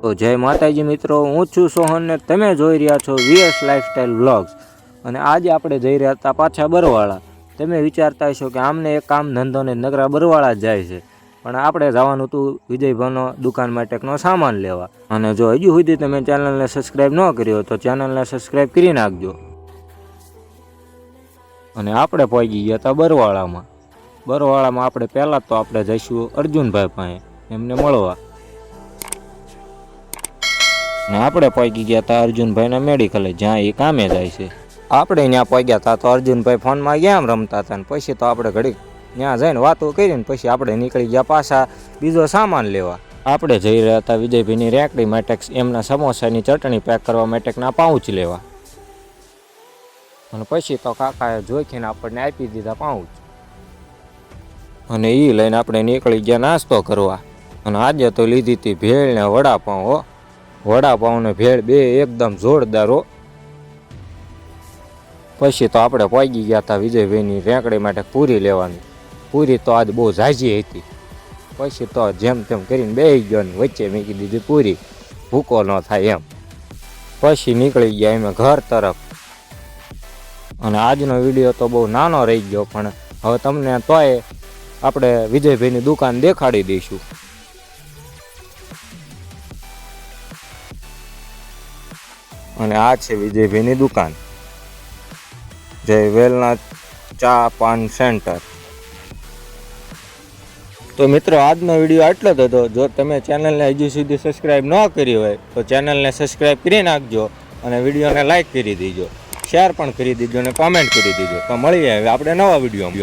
તો જય માતાજી મિત્રો, હું છું સોહન ને તમે જોઈ રહ્યા છો વીએસ લાઈફસ્ટાઈલ વ્લોગ્સ। અને આજે આપણે જઈ રહ્યા હતા પાછા બરવાળા। તમે વિચારતા હશો કે આમને એક કામ ધંધો ને નગરા બરવાળા જ જાય છે, પણ આપણે જવાનું હતું વિજયભાઈનો દુકાન માટેનો સામાન લેવા। અને જો હજુ સુધી તમે ચેનલને સબસ્ક્રાઈબ ન કર્યો તો ચેનલને સબસ્ક્રાઈબ કરી નાખજો। અને આપણે પહોંચી ગયા હતા બરવાળામાં। બરવાળામાં આપણે પહેલાં તો આપણે જઈશું અર્જુનભાઈ પાસે એમને મળવા। ને આપણે પહોંચી ગયા હતા અર્જુનભાઈના મેડિકલે, જ્યાં એ કામે જાય છે। આપણે ત્યાં પહોંચ્યા હતા તો અર્જુનભાઈ ફોનમાં ગેમ રમતા હતા, ને પછી તો આપણે ઘડીક ત્યાં જઈને વાતો કરીને પછી આપણે નીકળી ગયા પાછા બીજો સામાન લેવા। આપણે જઈ રહ્યા હતા વિજયભાઈની રેકડી માટે એમના સમોસાની ચટણી પેક કરવા માટેના પાઉચ લેવા। અને પછી તો કાકાએ જોખીને આપણને આપી દીધા પાઉચ, અને એ લઈને આપણે નીકળી ગયા નાસ્તો કરવા। અને આજે તો લીધી હતી ભેળ ને વડાપાઉં હો। વડાપાઉં ને ભેળ બે એકદમ જોરદાર હો। પછી તો આપણે પહોંચી ગયા હતા વિજયભાઈની રેકડી માટે પૂરી લેવાની। પૂરી તો આજ બહુ ઝાઝી હતી। પછી તો જેમ તેમ કરીને બેસી ગયો ને વચ્ચે મૂકી દીધી પૂરી, ભૂકો ન થાય એમ। પછી નીકળી ગયા એમ ઘર તરફ। અને આજનો વિડીયો તો બહુ નાનો રહી ગયો, પણ હવે તમને તોય આપણે વિજયભાઈની દુકાન દેખાડી દઈશું। અને આ છે વિજયભાઈની દુકાન, જય વેલનાથ ચા પાન સેન્ટર। તો મિત્રો આજનો વિડીયો આટલો જ હતો। જો તમે ચેનલને હજુ સુધી સબસ્ક્રાઈબ ન કરી હોય તો ચેનલને સબસ્ક્રાઈબ કરી નાખજો, અને વિડીયોને લાઈક કરી દેજો, શેર પણ કરી દેજો, અને કોમેન્ટ કરી દેજો। તો મળીએ હવે આપણે નવા વિડીયોમાં।